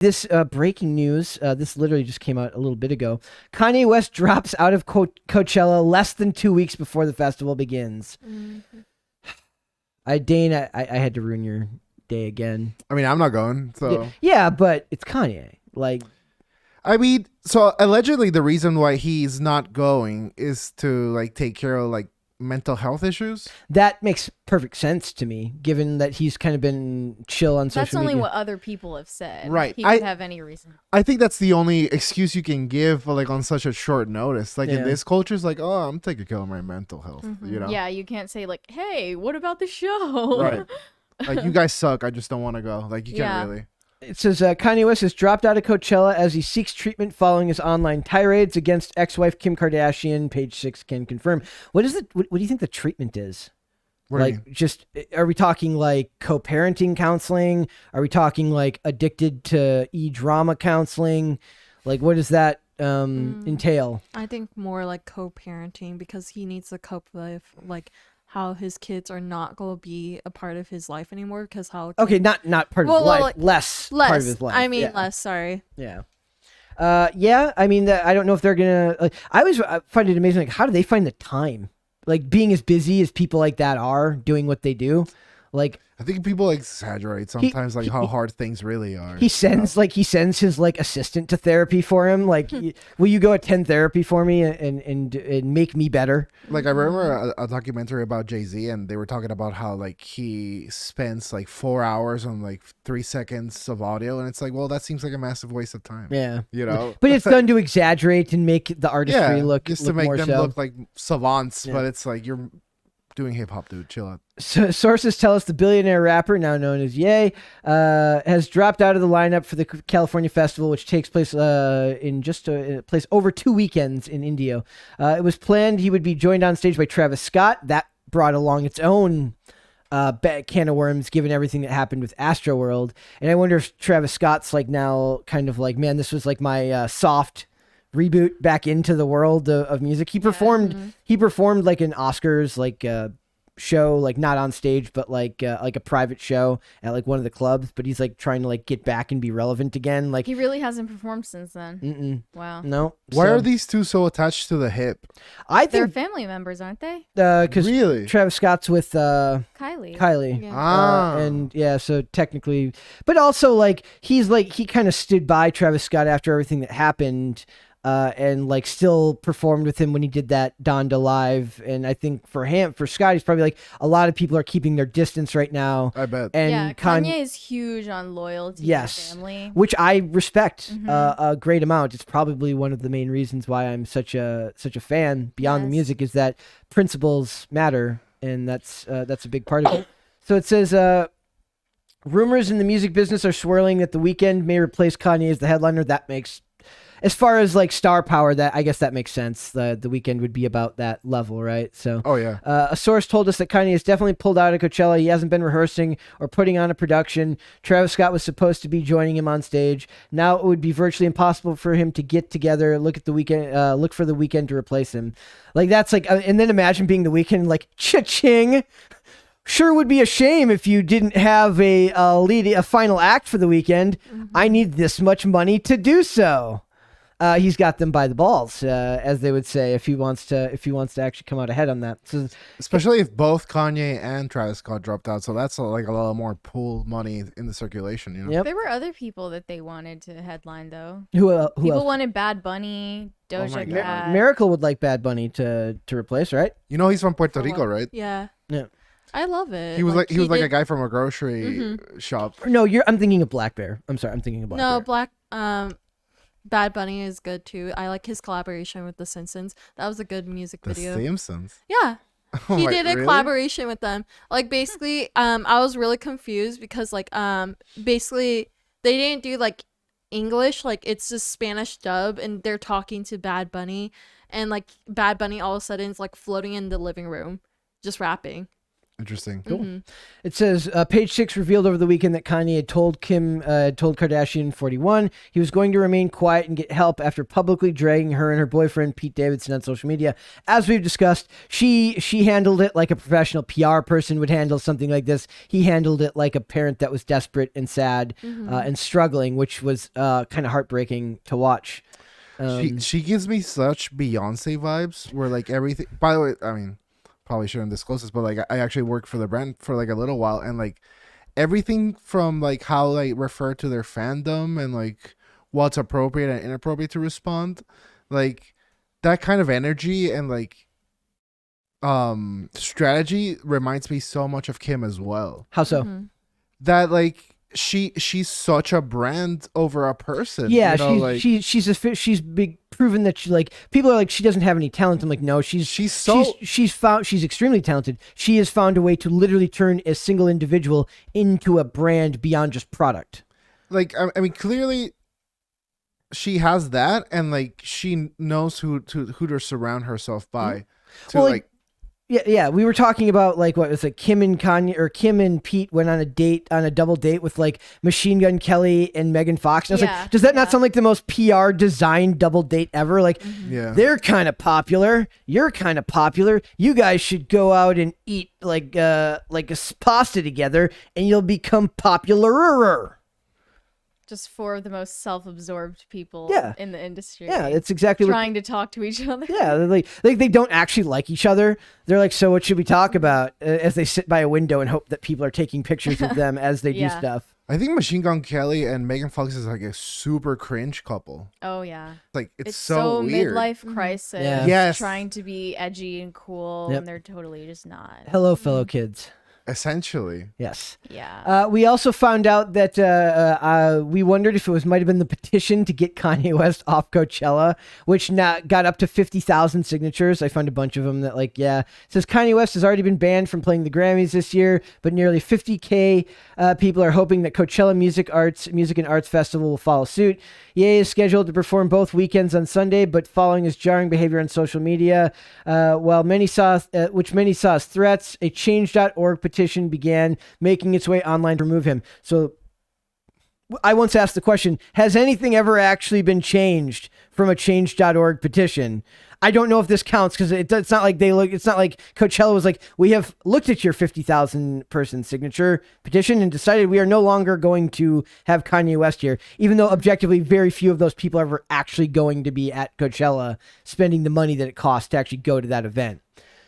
This breaking news, this literally just came out a little bit ago. Kanye West drops out of Coachella less than 2 weeks before the festival begins. Dane, I had to ruin your day again. I mean, I'm not going, so. Yeah, but it's Kanye. Like, I mean, so allegedly the reason why he's not going is to like take care of like mental health issues. That makes perfect sense to me, given that he's kind of been chill on social media. That's only what other people have said. Right. He could have any reason. I think that's the only excuse you can give, like on such a short notice. Like in this culture, it's like, oh, I'm taking care of my mental health. You know? Yeah, you can't say like, hey, what about the show? Right. Like, you guys suck. I just don't want to go. Like, you can't really. It says Kanye West has dropped out of Coachella as he seeks treatment following his online tirades against ex-wife Kim Kardashian. Page 6 can confirm. What is it? What do you think the treatment is? What like, just are we talking like co-parenting counseling? Are we talking like addicted to e-drama counseling? Like, what does that entail? I think more like co-parenting, because he needs to cope with like how his kids are not going to be a part of his life anymore, because how not part of his life, less part of his life. I mean, less. Sorry. Yeah. I mean, I don't know if they're gonna. Like, I always find it amazing. Like, how do they find the time? Like, being as busy as people like that are doing what they do. Like, I think people exaggerate sometimes, like how hard things really are. He sends his like assistant to therapy for him. Like, will you go attend therapy for me and make me better? Like, I remember a documentary about Jay-Z, and they were talking about how like he spends like 4 hours on like 3 seconds of audio, and it's like, well, that seems like a massive waste of time. Yeah, you know. But it's done to exaggerate and make the artistry look just look to make more them so. look like savants. But it's like, you're doing hip hop, dude. Chill out. So sources tell us the billionaire rapper, now known as Ye, has dropped out of the lineup for the California Festival, which takes place in just a place over 2 weekends in Indio. It was planned he would be joined on stage by Travis Scott. That brought along its own can of worms, given everything that happened with Astroworld. And I wonder if Travis Scott's like now kind of like, man, this was like my soft reboot back into the world of music. He performed like an Oscars like show, like not on stage, but like a private show at like one of the clubs. But he's like trying to like get back and be relevant again. Like, he really hasn't performed since then. Wow. No. Why are these two so attached to the hip? I They're think family members, aren't they? Because really, Travis Scott's with Kylie. Yeah. And so technically, but also like he kind of stood by Travis Scott after everything that happened. And like still performed with him when he did that Donda Live. And I think for Scott, he's probably like, a lot of people are keeping their distance right now. I bet. And Kanye is huge on loyalty to family. Which I respect a great amount. It's probably one of the main reasons why I'm such a fan beyond the music, is that principles matter. And that's a big part of it. So it says, rumors in the music business are swirling that The Weeknd may replace Kanye as the headliner. That makes, as far as like star power, that I guess that makes sense. The Weeknd would be about that level, right? So, a source told us that Kanye has definitely pulled out of Coachella. He hasn't been rehearsing or putting on a production. Travis Scott was supposed to be joining him on stage. Now it would be virtually impossible for him to get together. Look for the Weeknd to replace him. Like, that's like, and then imagine being the Weeknd, like, cha-ching. Sure would be a shame if you didn't have a final act for the Weeknd. I need this much money to do so. He's got them by the balls, as they would say, if he wants to actually come out ahead on that. So, especially if both Kanye and Travis Scott dropped out, so that's like a lot more pool money in the circulation. You know, Yep. There were other people that they wanted to headline though. Who people else? wanted Bad Bunny, Doja Cat. Miracle would like Bad Bunny to replace, right? You know, he's from Puerto Rico, right? Yeah. Yeah. I love it. He was like a guy from a grocery shop. No, I'm thinking of Black Bear. I'm sorry, I'm thinking of Black Bear. Bad Bunny is good too. I like his collaboration with The Simpsons. That was a good music video. The Simpsons? Yeah. He did a really? collaboration with them. Like, basically, I was really confused because like basically they didn't do like English, like it's just Spanish dub, and they're talking to Bad Bunny, and like Bad Bunny all of a sudden is like floating in the living room just rapping. Interesting. Cool. Mm-hmm. It says Page 6 revealed over the weekend that Kanye had told Kardashian 41 he was going to remain quiet and get help after publicly dragging her and her boyfriend Pete Davidson on social media. As we've discussed, she handled it like a professional PR person would handle something like this. He handled it like a parent that was desperate and sad and struggling, which was kind of heartbreaking to watch. She gives me such Beyonce vibes, where like everything. By the way, I mean, probably shouldn't disclose this, but like I actually worked for the brand for like a little while, and like everything from like how they refer to their fandom and like what's appropriate and inappropriate to respond, like that kind of energy and like strategy reminds me so much of Kim as well. How so? That like she's such a brand over a person. Yeah, you know, like, she's big proven that she like people are like she doesn't have any talent. I'm like no, she's extremely talented. She has found a way to literally turn a single individual into a brand beyond just product. Like I mean, clearly she has that, and like she knows who to surround herself by. To Well, like yeah, we were talking about like what was it? Kim and Kanye or Kim and Pete went on a double date with like Machine Gun Kelly and Megan Fox. And I was like, does that not sound like the most PR designed double date ever? Like, they're kind of popular. You're kind of popular. You guys should go out and eat like a pasta together, and you'll become popularer. Just four of the most self-absorbed people in the industry. Yeah, it's exactly trying to talk to each other. Yeah, they're like they don't actually like each other. They're like, so what should we talk about? As they sit by a window and hope that people are taking pictures of them as they do stuff. I think Machine Gun Kelly and Megan Fox is like a super cringe couple. Oh yeah, like it's so weird. Midlife crisis. Yeah. Yes, trying to be edgy and cool, and they're totally just not. Hello, fellow kids. Essentially. Yes. Yeah. We also found out that we wondered if it might have been the petition to get Kanye West off Coachella, which got up to 50,000 signatures. I found a bunch of them that it says Kanye West has already been banned from playing the Grammys this year, but nearly 50K people are hoping that Coachella Music and Arts Festival will follow suit. Ye is scheduled to perform both weekends on Sunday, but following his jarring behavior on social media, which many saw as threats, a Change.org petition began making its way online to remove him. So I once asked the question, has anything ever actually been changed from a Change.org petition? I don't know if this counts because it's not like it's not like Coachella was like, we have looked at your 50,000 person signature petition and decided we are no longer going to have Kanye West here, even though objectively very few of those people are ever actually going to be at Coachella spending the money that it costs to actually go to that event.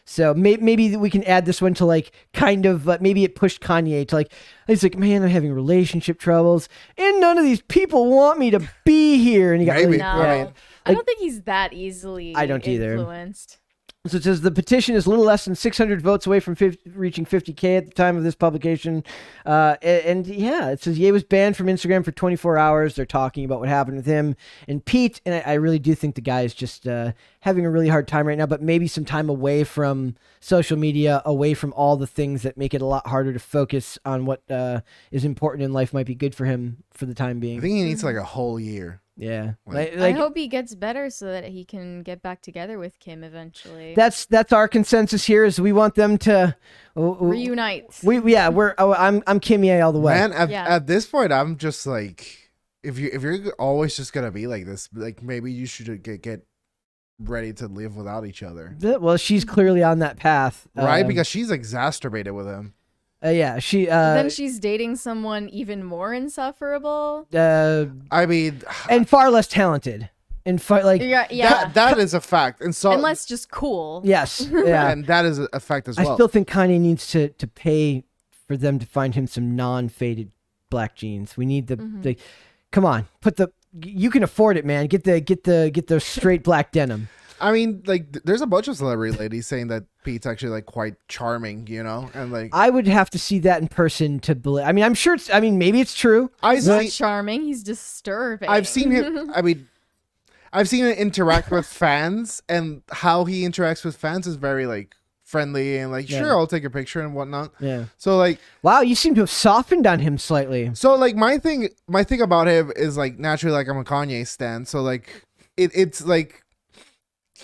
So maybe we can add this one to like kind of maybe it pushed Kanye to like, he's like, man, I'm having relationship troubles and none of these people want me to be here. And he got maybe. really, No. I don't think he's that easily I don't either. influenced. So it says the petition is a little less than 600 votes away from reaching 50K at the time of this publication. It says Ye was banned from Instagram for 24 hours. They're talking about what happened with him and Pete. And I really do think the guy is just having a really hard time right now, but maybe some time away from social media, away from all the things that make it a lot harder to focus on what is important in life might be good for him for the time being. I think he needs like a whole year. Yeah. I hope he gets better so that he can get back together with Kim eventually. That's our consensus here is we want them to reunite. I'm Kim Ye all the way. Man, at this point I'm just like if you're always just going to be like this, like maybe you should get ready to live without each other. Well, she's clearly on that path. Right? Because she's exacerbated with him. She. Then she's dating someone even more insufferable. I mean, and far less talented. And that is a fact. And so, unless just cool. Yes. Yeah. And that is a fact as well. I still think Kanye needs to pay for them to find him some non-faded black jeans. We need the come on, you can afford it, man. Get the straight black denim. I mean, like, there's a bunch of celebrity ladies saying that Pete's actually like quite charming, you know, and like I would have to see that in person to believe. I mean, I'm sure maybe it's true. He's not charming. He's disturbing. I've seen him. I've seen him interact with fans, and how he interacts with fans is very like friendly and like, sure, I'll take a picture and whatnot. Yeah. So like, wow, you seem to have softened on him slightly. So like, my thing about him is like naturally like I'm a Kanye stan. So like, it's like.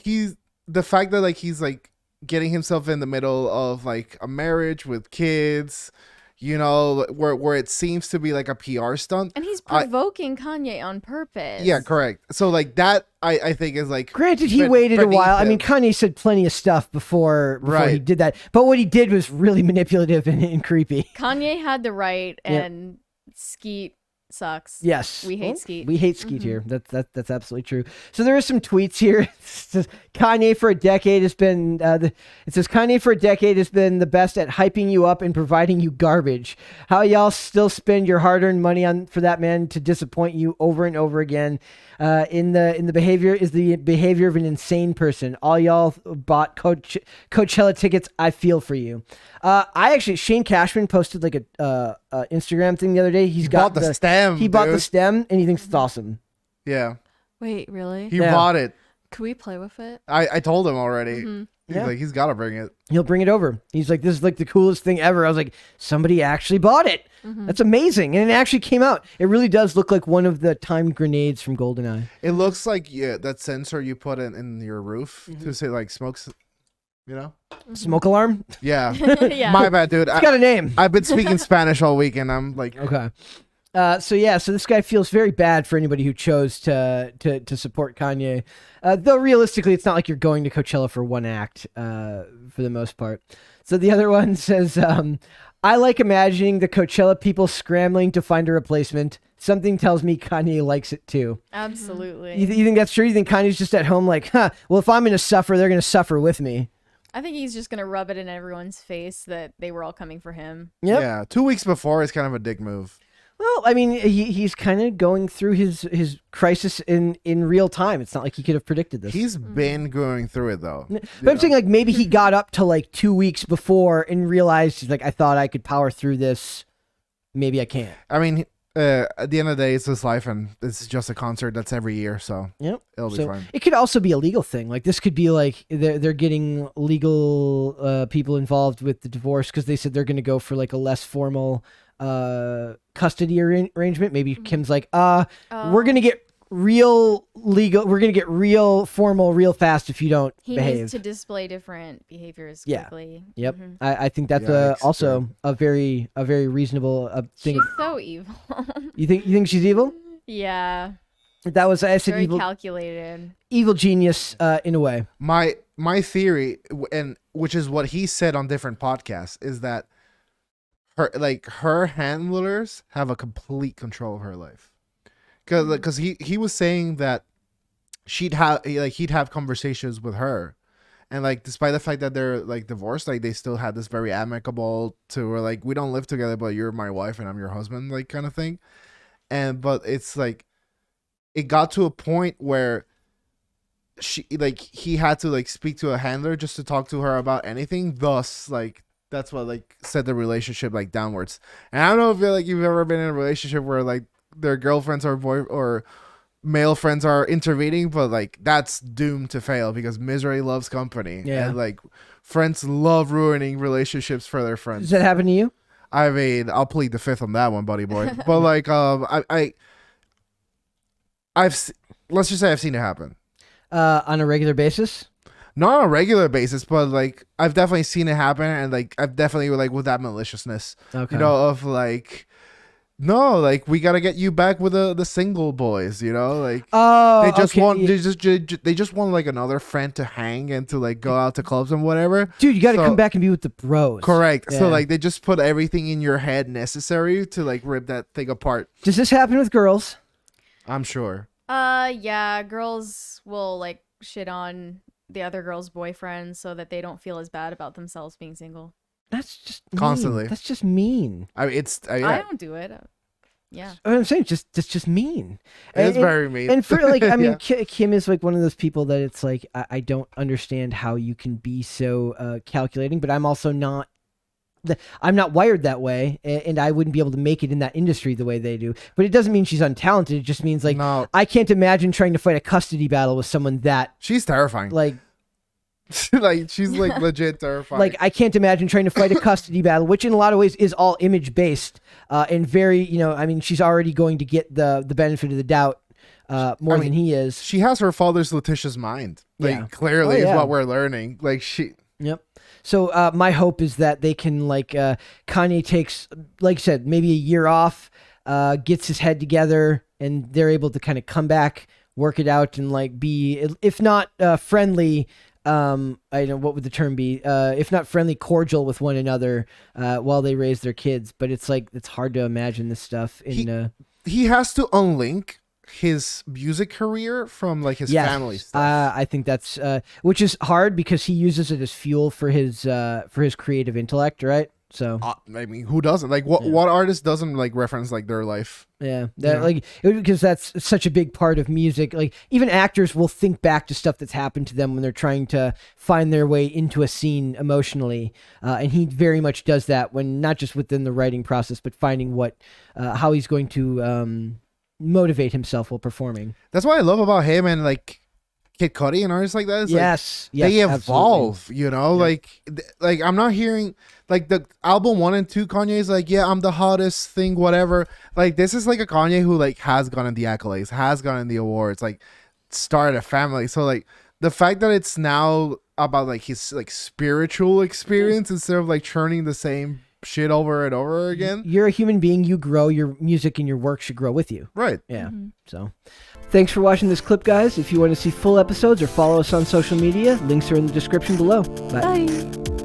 He's the fact that like he's like getting himself in the middle of like a marriage with kids, you know, where it seems to be like a PR stunt. And he's provoking Kanye on purpose. Yeah, correct. So like that, I think is like. Granted, he waited a while. I mean, Kanye said plenty of stuff before he did that. But what he did was really manipulative and creepy. Kanye had the right, and Skeet sucks. Yes. We hate Skeet. We hate Skeet here. That's absolutely true. So there are some tweets here. It says Kanye for a decade has been Kanye for a decade has been the best at hyping you up and providing you garbage. How y'all still spend your hard-earned money for that man to disappoint you over and over again. In the behavior is the behavior of an insane person. All y'all bought Coachella tickets. I feel for you. Shane Cashman posted like a Instagram thing the other day. He bought the stem. He bought the stem, and he thinks it's awesome. Yeah. Wait, really? He bought it. Could we play with it? I told him already. He's like, he's got to bring it. He'll bring it over. He's like, this is like the coolest thing ever. I was like, somebody actually bought it. That's amazing. And it actually came out. It really does look like one of the timed grenades from GoldenEye. It looks like that sensor you put in your roof to say like smokes, you know? Smoke alarm? Yeah. Yeah. My bad, dude. It's got a name. I've been speaking Spanish all week and I'm like. Okay. So this guy feels very bad for anybody who chose to support Kanye. Though realistically, it's not like you're going to Coachella for one act, for the most part. So the other one says, I like imagining the Coachella people scrambling to find a replacement. Something tells me Kanye likes it too. Absolutely. You think that's true? You think Kanye's just at home like, well, if I'm going to suffer, they're going to suffer with me. I think he's just going to rub it in everyone's face that they were all coming for him. Yep. Yeah. 2 weeks before is kind of a dick move. Well, I mean, he's kind of going through his crisis in real time. It's not like he could have predicted this. He's been going through it though. But I'm saying like maybe he got up to like 2 weeks before and realized he's like, I thought I could power through this. Maybe I can't. I mean, at the end of the day, it's his life, and it's just a concert that's every year, so Yep. it'll be fine. It could also be a legal thing. Like this could be like they're getting legal people involved with the divorce because they said they're going to go for like a less formal custody arrangement. Maybe Kim's like, we're gonna get real legal. We're gonna get real formal real fast if you don't behave. He needs to display different behaviors quickly. Yep. I think that's also a very reasonable thing. She's so evil. You think she's evil? Yeah. That was I said Very evil. Calculated. Evil genius in a way. My theory, and which is what he said on different podcasts, is that her handlers have a complete control of her life, because he was saying that he'd have conversations with her, and like despite the fact that they're like divorced, like they still had this very amicable to where like we don't live together but you're my wife and I'm your husband like kind of thing, but it's like it got to a point where he had to like speak to a handler just to talk to her about anything, thus like that's what like set the relationship like downwards. And I don't know if you've ever been in a relationship where like their girlfriends or male friends are intervening, but like that's doomed to fail because misery loves company. Yeah. And like friends love ruining relationships for their friends. Does that happen to you? I mean, I'll plead the fifth on that one, buddy boy. But like let's just say I've seen it happen. On a regular basis? Not on a regular basis, but like I've definitely seen it happen, and like I've definitely like with that maliciousness, okay. Of like, no, like we gotta get you back with the single boys, like they just want they just want like another friend to hang and to like go out to clubs and whatever. Dude, you gotta come back and be with the bros. Correct. Yeah. So like they just put everything in your head necessary to like rip that thing apart. Does this happen with girls? I'm sure. Yeah, girls will like shit on the other girl's boyfriend so that they don't feel as bad about themselves being single. That's just constantly. Mean. That's just mean. I mean, I don't do it. Yeah. I'm saying that's just mean. It's very mean. And for like, I mean, yeah. Kim is like one of those people that it's like I don't understand how you can be so calculating, but I'm also not. I'm not wired that way, and I wouldn't be able to make it in that industry the way they do. But it doesn't mean she's untalented. It just means like I can't imagine trying to fight a custody battle with someone that she's terrifying. Like, like she's like legit terrifying. Like I can't imagine trying to fight a custody battle, which in a lot of ways is all image based, and very I mean she's already going to get the benefit of the doubt more than he is. She has her father's Letitia's mind. Like clearly is what we're learning. Like Yep. So my hope is that they can Kanye takes, like I said, maybe a year off, gets his head together, and they're able to kind of come back, work it out, and like be, if not friendly. I don't know what would the term be. If not friendly, cordial with one another while they raise their kids. But it's like it's hard to imagine this stuff in. He has to unlink his music career from like his family stuff. I think that's which is hard because he uses it as fuel for his creative intellect, right? So I mean, who doesn't? Like, what artist doesn't like reference like their life? Yeah, like because that's such a big part of music. Like even actors will think back to stuff that's happened to them when they're trying to find their way into a scene emotionally, and he very much does that when not just within the writing process, but finding how he's going to motivate himself while performing. That's what I love about him and like Kid Cudi and artists like that. It's yes, they evolve. Absolutely. You know, like I'm not hearing like the album 1 and 2. Kanye is like, yeah, I'm the hottest thing, whatever. Like this is like a Kanye who like has gotten the accolades, has gotten the awards, like started a family. So like the fact that it's now about like his like spiritual experience instead of like churning the same shit over and over again. You're a human being. You grow. Your music and your work should grow with you. Right. Yeah. Mm-hmm. So thanks for watching this clip, guys. If you want to see full episodes or follow us on social media, links are in the description below. Bye. Bye.